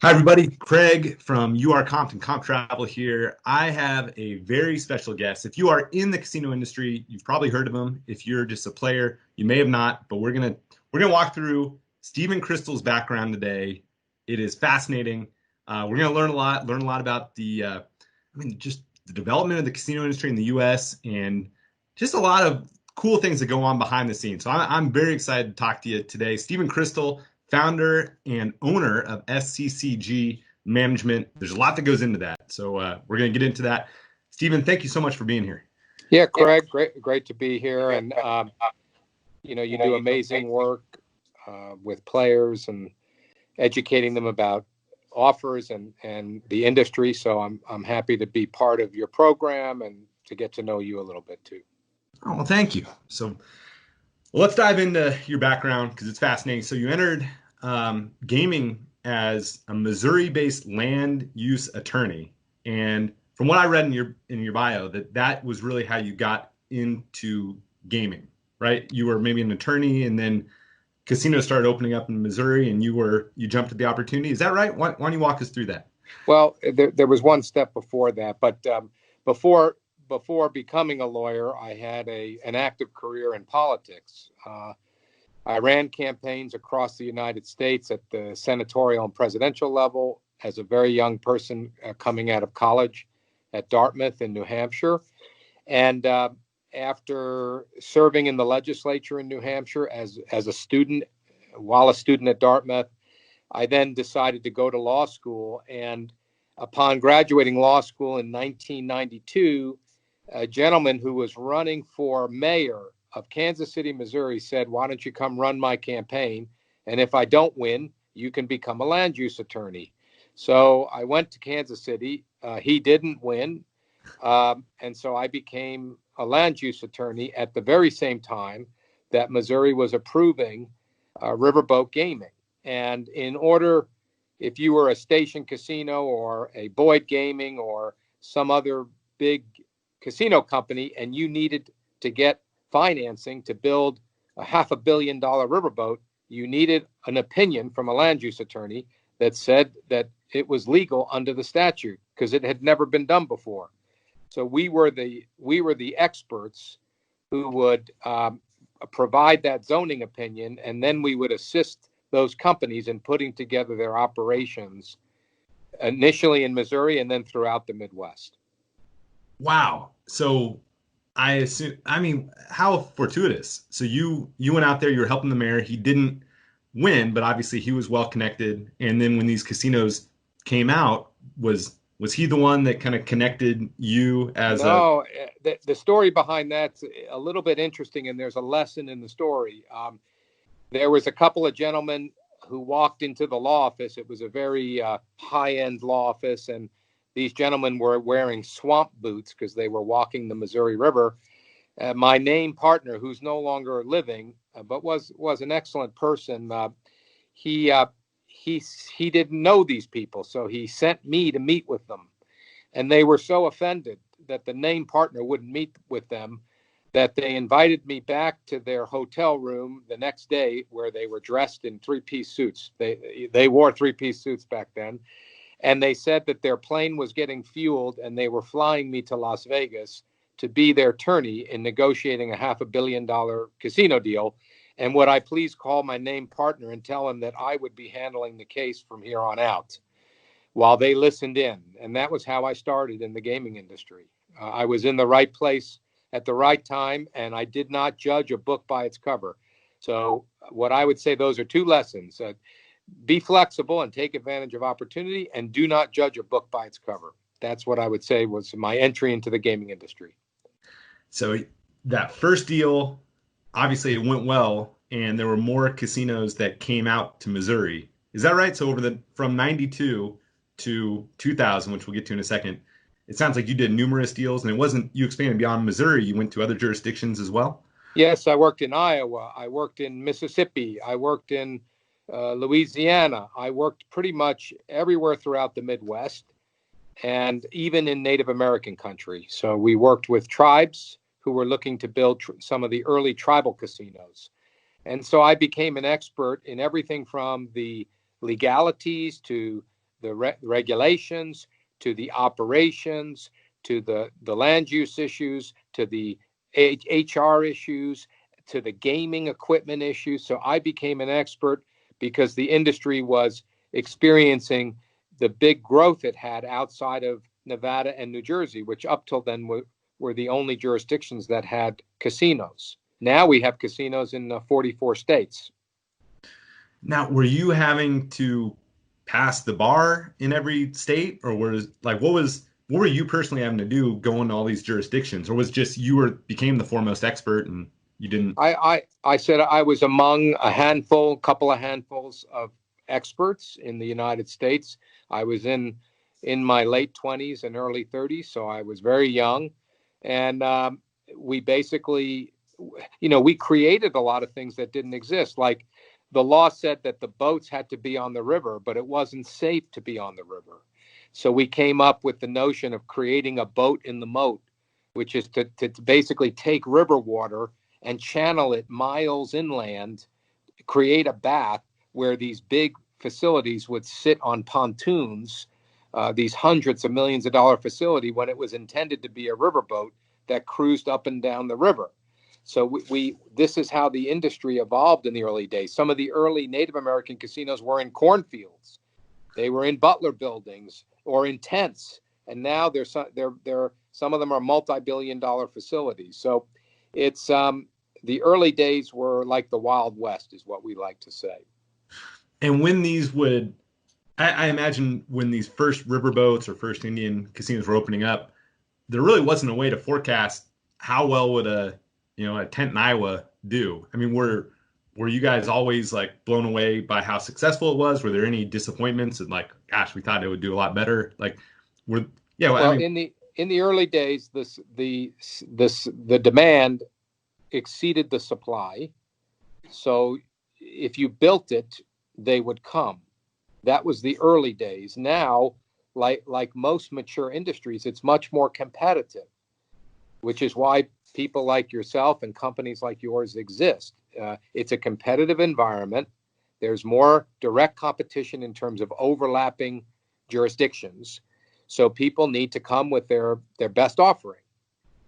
Hi, everybody. Craig from UR Compton Comp Travel here. I have a very special guest. If you are in the casino industry, you've probably heard of him. If you're just a player, you may have not. But we're gonna walk through Stephen Crystal's background today. It is fascinating. We're gonna learn a lot about just the development of the casino industry in the U.S. and just a lot of cool things that go on behind the scenes. So I'm very excited to talk to you today. Stephen Crystal, founder and owner of SCCG Management. There's a lot that goes into that. So we're going to get into that. Stephen, thank you so much for being here. Yeah, Craig, great to be here. And, you do amazing work with players and educating them about offers and the industry. So I'm happy to be part of your program and to get to know you a little bit too. Oh, well, thank you. So let's dive into your background because it's fascinating. So you entered gaming as a Missouri-based land use attorney, and from what I read in your bio, that was really how you got into gaming, right? You were maybe an attorney, and then casinos started opening up in Missouri, and you jumped at the opportunity. Is that right? Why don't you walk us through that? Well, there was one step before that, but before becoming a lawyer, I had an active career in politics. I ran campaigns across the United States at the senatorial and presidential level as a very young person coming out of college at Dartmouth in New Hampshire. And after serving in the legislature in New Hampshire as a student, while a student at Dartmouth, I then decided to go to law school. And upon graduating law school in 1992, a gentleman who was running for mayor of Kansas City, Missouri said, "Why don't you come run my campaign? And if I don't win, you can become a land use attorney." So I went to Kansas City. He didn't win. And so I became a land use attorney at the very same time that Missouri was approving riverboat gaming. And if you were a Station Casino or a Boyd Gaming or some other big casino company and you needed to get financing to build a $500 million riverboat, you needed an opinion from a land use attorney that said that it was legal under the statute because it had never been done before. So we were the experts who would provide that zoning opinion, and then we would assist those companies in putting together their operations initially in Missouri and then throughout the Midwest. Wow. So how fortuitous. So you went out there, you were helping the mayor. He didn't win, but obviously he was well connected. And then when these casinos came out, was he the one that kind of connected you the story behind that's a little bit interesting, and there's a lesson in the story. There was a couple of gentlemen who walked into the law office. It was a very high-end law office, and these gentlemen were wearing swamp boots because they were walking the Missouri River. My name partner, who's no longer living, but was an excellent person, he didn't know these people, so he sent me to meet with them. And they were so offended that the name partner wouldn't meet with them that they invited me back to their hotel room the next day, where they were dressed in three-piece suits. They wore three-piece suits back then. And they said that their plane was getting fueled and they were flying me to Las Vegas to be their attorney in negotiating a $500 million casino deal. And would I please call my name partner and tell him that I would be handling the case from here on out while they listened in. And that was how I started in the gaming industry. I was in the right place at the right time, and I did not judge a book by its cover. So what I would say, those are two lessons. Be flexible and take advantage of opportunity, and do not judge a book by its cover. That's what I would say was my entry into the gaming industry. So that first deal, obviously it went well, and there were more casinos that came out to Missouri. Is that right? So from 92 to 2000, which we'll get to in a second, it sounds like you did numerous deals, and you expanded beyond Missouri. You went to other jurisdictions as well? Yes, I worked in Iowa. I worked in Mississippi. I worked in Louisiana. I worked pretty much everywhere throughout the Midwest and even in Native American country. So we worked with tribes who were looking to build some of the early tribal casinos. And so I became an expert in everything from the legalities to regulations, to the operations, to the land use issues, to the HR issues, to the gaming equipment issues. So I became an expert because the industry was experiencing the big growth it had outside of Nevada and New Jersey, which up till then were the only jurisdictions that had casinos. Now we have casinos in 44 states. Now, were you having to pass the bar in every state, or what were you personally having to do going to all these jurisdictions, or was just became the foremost expert and you didn't? I said I was among couple of handfuls of experts in the United States. I was in my late 20s and early 30s, so I was very young, and we basically, we created a lot of things that didn't exist. Like the law said that the boats had to be on the river, but it wasn't safe to be on the river. So we came up with the notion of creating a boat in the moat, which is to basically take river water and channel it miles inland, create a bath where these big facilities would sit on pontoons, these hundreds of millions of dollar facility, when it was intended to be a riverboat that cruised up and down the river. So this is how the industry evolved in the early days. Some of the early Native American casinos were in cornfields. They were in Butler buildings or in tents. And now some of them are multi-billion-dollar facilities. So it's the early days were like the Wild West, is what we like to say. And when these I imagine when these first riverboats or first Indian casinos were opening up, there really wasn't a way to forecast how well would a tent in Iowa do. I mean, were you guys always like blown away by how successful it was? Were there any disappointments and like, gosh, we thought it would do a lot better? Like, in the early days, the demand exceeded the supply. So if you built it, they would come. That was the early days. Now, like most mature industries, it's much more competitive, which is why people like yourself and companies like yours exist. It's a competitive environment. There's more direct competition in terms of overlapping jurisdictions. So people need to come with their best offering,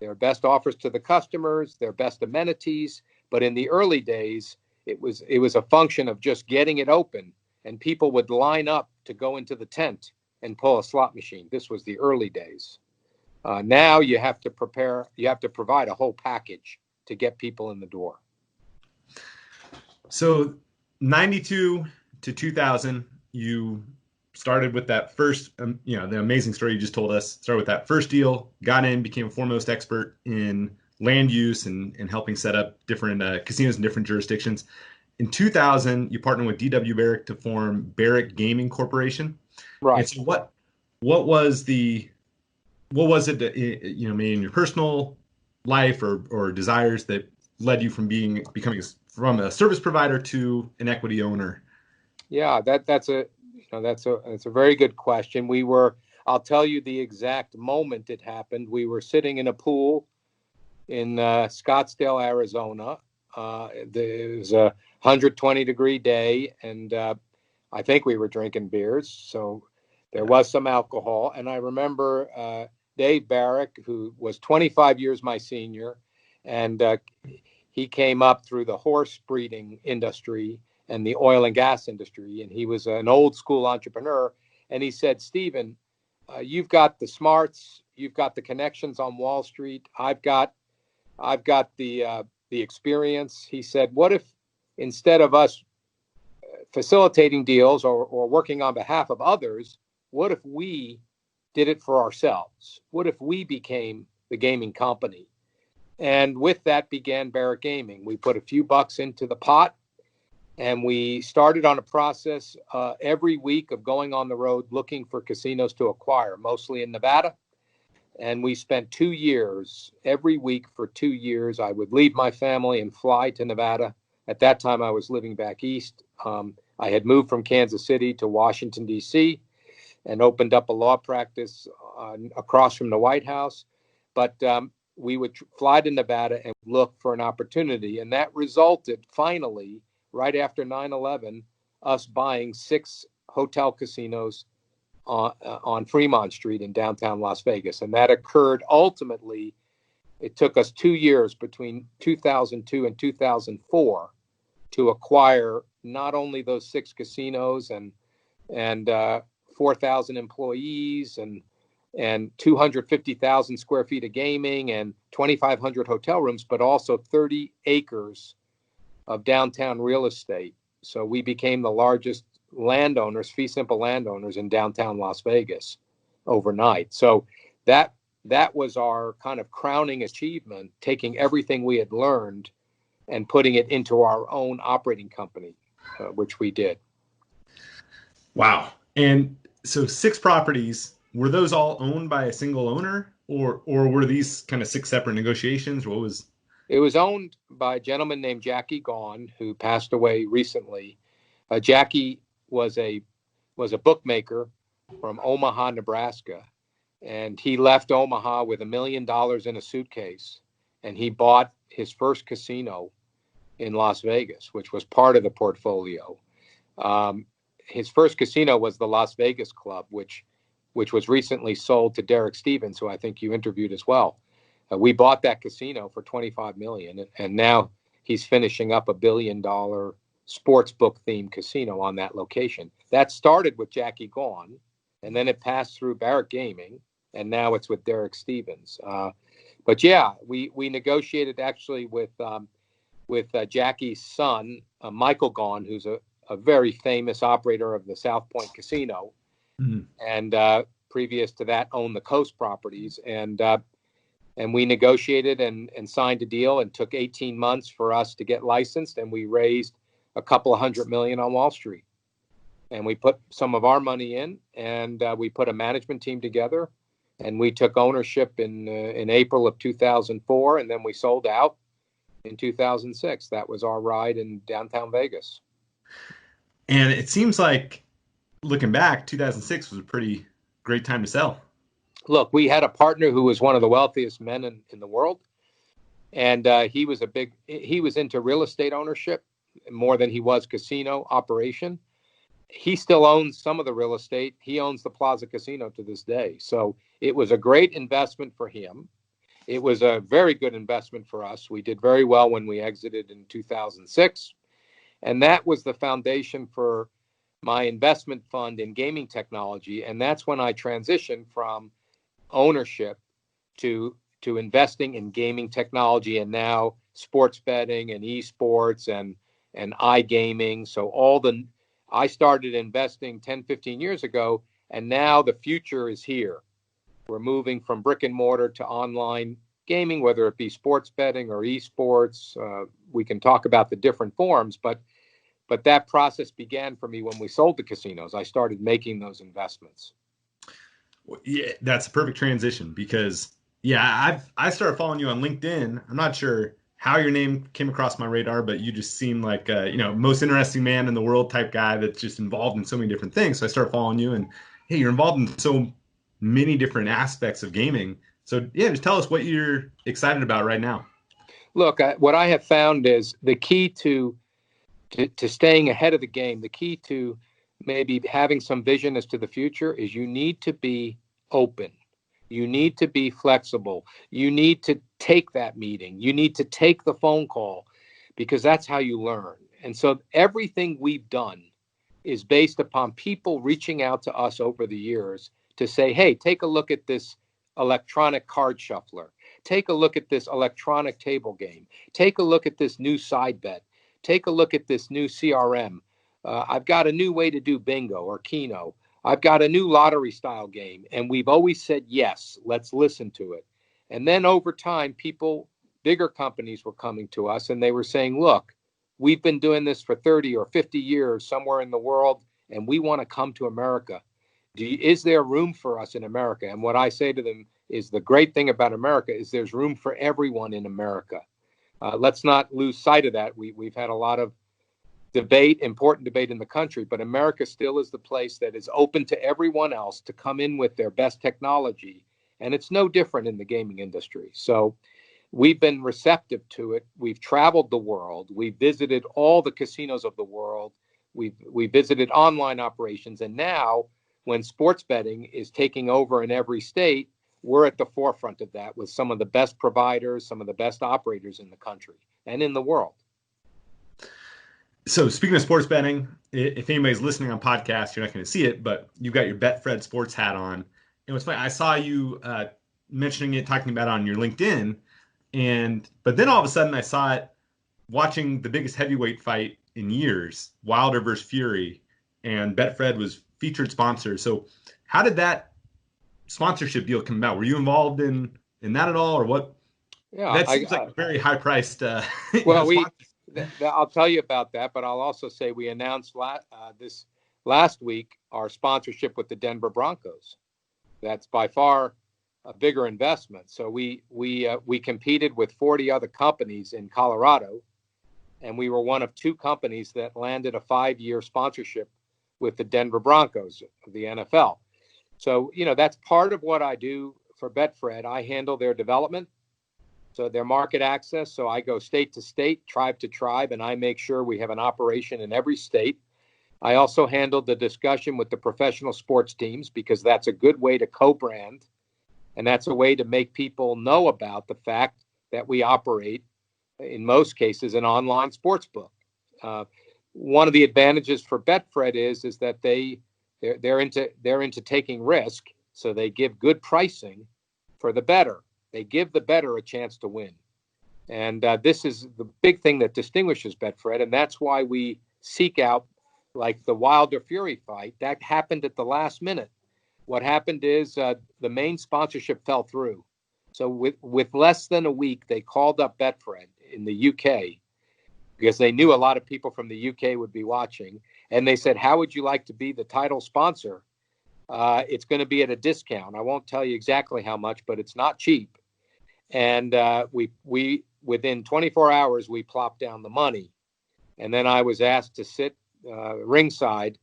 their best offers to the customers, their best amenities. But in the early days, it was a function of just getting it open, and people would line up to go into the tent and pull a slot machine. This was the early days. Now you have to provide a whole package to get people in the door. So 92 to 2000, you started with that first, the amazing story you just told us. Started with that first deal, got in, became a foremost expert in land use and helping set up different casinos in different jurisdictions. In 2000, you partnered with D.W. Barrick to form Barrick Gaming Corporation. Right. And so what was it that, maybe in your personal life or desires that led you from becoming from a service provider to an equity owner? Yeah, that's a very good question. I'll tell you the exact moment it happened. We were sitting in a pool in Scottsdale, Arizona. It was a 120-degree day, and I think we were drinking beers, so there was some alcohol. And I remember Dave Barrick, who was 25 years my senior, and he came up through the horse breeding industry and the oil and gas industry, and he was an old school entrepreneur. And he said, "Stephen, you've got the smarts, you've got the connections on Wall Street. I've got the experience." He said, "What if instead of us facilitating deals or working on behalf of others, what if we did it for ourselves? What if we became the gaming company?" And with that began Barrick Gaming. We put a few bucks into the pot, and we started on a process every week of going on the road looking for casinos to acquire, mostly in Nevada. And we spent 2 years, every week for 2 years. I would leave my family and fly to Nevada. At that time, I was living back east. I had moved from Kansas City to Washington, D.C., and opened up a law practice across from the White House. But we would fly to Nevada and look for an opportunity. And that resulted finally, right after 9/11, us buying 6 hotel casinos on Fremont Street in downtown Las Vegas. And that occurred ultimately, it took us 2 years between 2002 and 2004 to acquire not only those 6 casinos and 4,000 employees and 250,000 square feet of gaming and 2,500 hotel rooms, but also 30 acres of downtown real estate. So we became the largest landowners, fee simple landowners in downtown Las Vegas overnight. So that was our kind of crowning achievement, taking everything we had learned and putting it into our own operating company, which we did. Wow. And so 6 properties, were those all owned by a single owner, or were these kind of 6 separate negotiations? What was? It was owned by a gentleman named Gaughan, who passed away recently. Jackie was a bookmaker from Omaha, Nebraska, and he left Omaha with $1 million in a suitcase, and he bought his first casino in Las Vegas, which was part of the portfolio. His first casino was the Las Vegas Club, which was recently sold to Derek Stevens, who I think you interviewed as well. We bought that casino for $25 million, and now he's finishing up $1 billion sports book themed casino on that location. That started with Jackie Gaughan, and then it passed through Barrett Gaming, and now it's with Derek Stevens. But yeah, we negotiated actually with Jackie's son, Michael Gaughan, who's a very famous operator of the South Point Casino, and previous to that owned the Coast properties, and we negotiated and signed a deal, and took 18 months for us to get licensed, and we raised a couple of $100 million on Wall Street. And we put some of our money in, and we put a management team together, and we took ownership in April of 2004, and then we sold out in 2006. That was our ride in downtown Vegas. And it seems like, looking back, 2006 was a pretty great time to sell. Look, we had a partner who was one of the wealthiest men in the world, and he was into real estate ownership more than he was casino operation. He still owns some of the real estate. He owns the Plaza Casino to this day. So it was a great investment for him. It was a very good investment for us. We did very well when we exited in 2006. And that was the foundation for my investment fund in gaming technology. And that's when I transitioned from ownership to investing in gaming technology, and now sports betting and esports and iGaming. So I started investing 10, 15 years ago, and now the future is here. We're moving from brick and mortar to online gaming, whether it be sports betting or esports. We can talk about the different forms, but that process began for me when we sold the casinos. I started making those investments. Yeah, that's a perfect transition, because I started following you on LinkedIn. I'm not sure how your name came across my radar, but you just seem like most interesting man in the world type guy that's just involved in so many different things. So I started following you, and hey, you're involved in so many different aspects of gaming. So yeah, just tell us what you're excited about right now. Look, what I have found is the key to staying ahead of the game, the key to maybe having some vision as to the future, is you need to be open. You need to be flexible. You need to take that meeting. You need to take the phone call, because that's how you learn. And so everything we've done is based upon people reaching out to us over the years to say, hey, take a look at this electronic card shuffler. Take a look at this electronic table game. Take a look at this new side bet. Take a look at this new CRM. I've got a new way to do bingo or Keno. I've got a new lottery style game. And we've always said, yes, let's listen to it. And then over time, bigger companies were coming to us, and they were saying, look, we've been doing this for 30 or 50 years somewhere in the world, and we want to come to America. Is there room for us in America? And what I say to them is, the great thing about America is there's room for everyone in America. Let's not lose sight of that. We've had a lot of important debate in the country, but America still is the place that is open to everyone else to come in with their best technology. And it's no different in the gaming industry. So we've been receptive to it. We've traveled the world. We've visited all the casinos of the world. We've visited online operations. And now when sports betting is taking over in every state, we're at the forefront of that with some of the best providers, some of the best operators in the country and in the world. So speaking of sports betting, if anybody's listening on podcast, you're not going to see it, but you've got your Betfred sports hat on. And what's funny, I saw you mentioning it, talking about it on your LinkedIn, but then all of a sudden I saw it watching the biggest heavyweight fight in years, Wilder versus Fury, and Betfred was featured sponsor. So how did that sponsorship deal come about? Were you involved in that at all, or what? Yeah, that seems like a very high priced. Well, I'll tell you about that, but I'll also say we announced this last week our sponsorship with the Denver Broncos. That's by far a bigger investment. So we competed with 40 other companies in Colorado, and we were one of 2 companies that landed a 5-year sponsorship with the Denver Broncos of the NFL. So, that's part of what I do for Betfred. I handle their development, so their market access. So I go state to state, tribe to tribe, and I make sure we have an operation in every state. I also handle the discussion with the professional sports teams because that's a good way to co-brand. And that's a way to make people know about the fact that we operate, in most cases, an online sports book. One of the advantages for Betfred is that they're into taking risk, so they give good pricing for the bettor. They give the bettor a chance to win, and this is the big thing that distinguishes Betfred, and that's why we seek out, like the Wilder Fury fight that happened at the last minute. What happened is the main sponsorship fell through. So with less than a week, they called up Betfred in the UK because they knew a lot of people from the UK would be watching. And they said, how would you like to be the title sponsor? It's going to be at a discount. I won't tell you exactly how much, but it's not cheap. And we within 24 hours, we plopped down the money. And then I was asked to sit ringside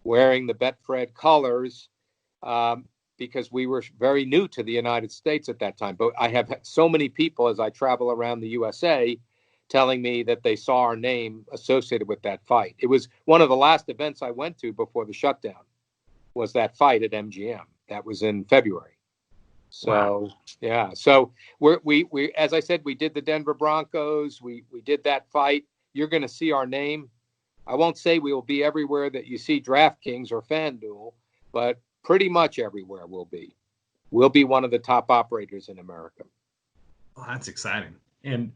wearing the Betfred colors because we were very new to the United States at that time. But I have so many people as I travel around the USA telling me that they saw our name associated with that fight. It was one of the last events I went to before the shutdown, was that fight at MGM. That was in February. So, wow. Yeah. So we as I said, we did the Denver Broncos. We did that fight. You're going to see our name. I won't say we will be everywhere that you see DraftKings or FanDuel, but pretty much everywhere we'll be. We'll be one of the top operators in America. Well, that's exciting. And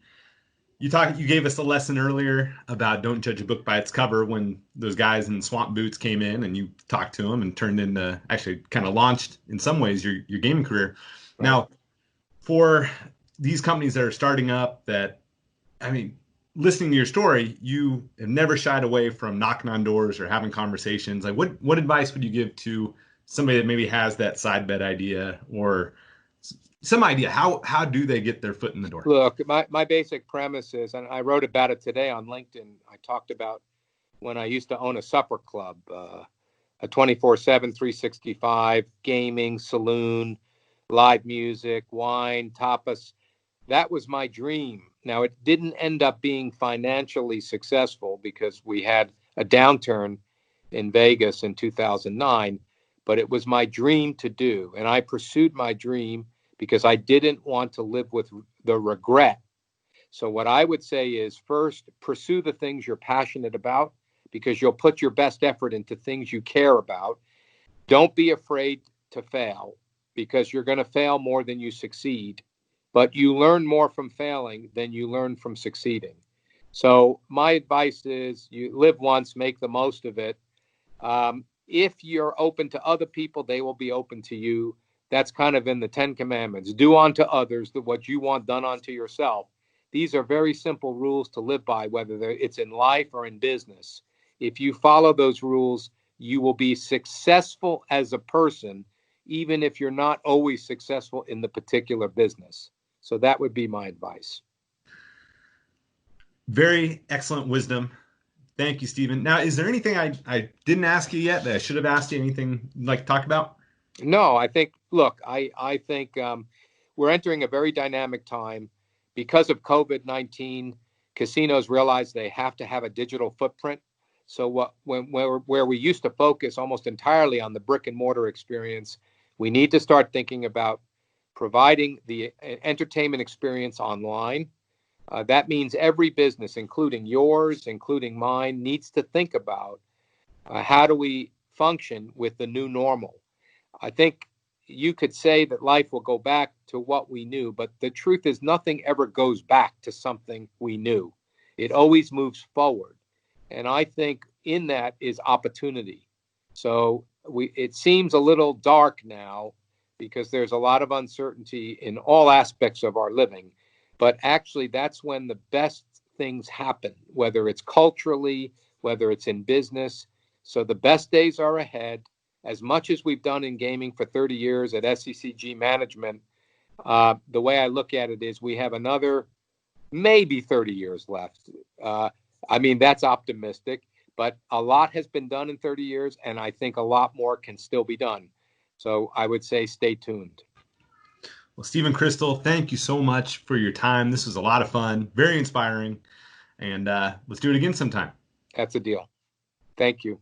you gave us a lesson earlier about don't judge a book by its cover when those guys in swamp boots came in and you talked to them and turned into, actually kind of launched in some ways your gaming career. Right. Now, for these companies that are starting up listening to your story, you have never shied away from knocking on doors or having conversations. Like what advice would you give to somebody that maybe has that side bet idea or some idea? How do they get their foot in the door? Look, my basic premise is, and I wrote about it today on LinkedIn, I talked about when I used to own a supper club, a 24/7, 365 gaming, saloon, live music, wine, tapas. That was my dream. Now, it didn't end up being financially successful because we had a downturn in Vegas in 2009, but it was my dream to do. And I pursued my dream because I didn't want to live with the regret. So what I would say is, first, pursue the things you're passionate about because you'll put your best effort into things you care about. Don't be afraid to fail because you're going to fail more than you succeed. But you learn more from failing than you learn from succeeding. So my advice is you live once, make the most of it. If you're open to other people, they will be open to you. That's kind of in the 10 Commandments. Do unto others what you want done unto yourself. These are very simple rules to live by, whether it's in life or in business. If you follow those rules, you will be successful as a person, even if you're not always successful in the particular business. So that would be my advice. Very excellent wisdom. Thank you, Stephen. Now, is there anything I didn't ask you yet that I should have asked you? Anything you'd like to talk about? No, I think we're entering a very dynamic time. Because of COVID-19, casinos realize they have to have a digital footprint. So where we used to focus almost entirely on the brick and mortar experience, we need to start thinking about providing the entertainment experience online. That means every business, including yours, including mine, needs to think about how do we function with the new normal. I think you could say that life will go back to what we knew, but the truth is nothing ever goes back to something we knew. It always moves forward. And I think in that is opportunity. So it seems a little dark now because there's a lot of uncertainty in all aspects of our living. But actually, that's when the best things happen, whether it's culturally, whether it's in business. So the best days are ahead. As much as we've done in gaming for 30 years at SCCG management, the way I look at it is we have another maybe 30 years left. I mean, that's optimistic, but a lot has been done in 30 years, and I think a lot more can still be done. So I would say stay tuned. Well, Stephen Crystal, thank you so much for your time. This was a lot of fun, very inspiring, and let's do it again sometime. That's a deal. Thank you.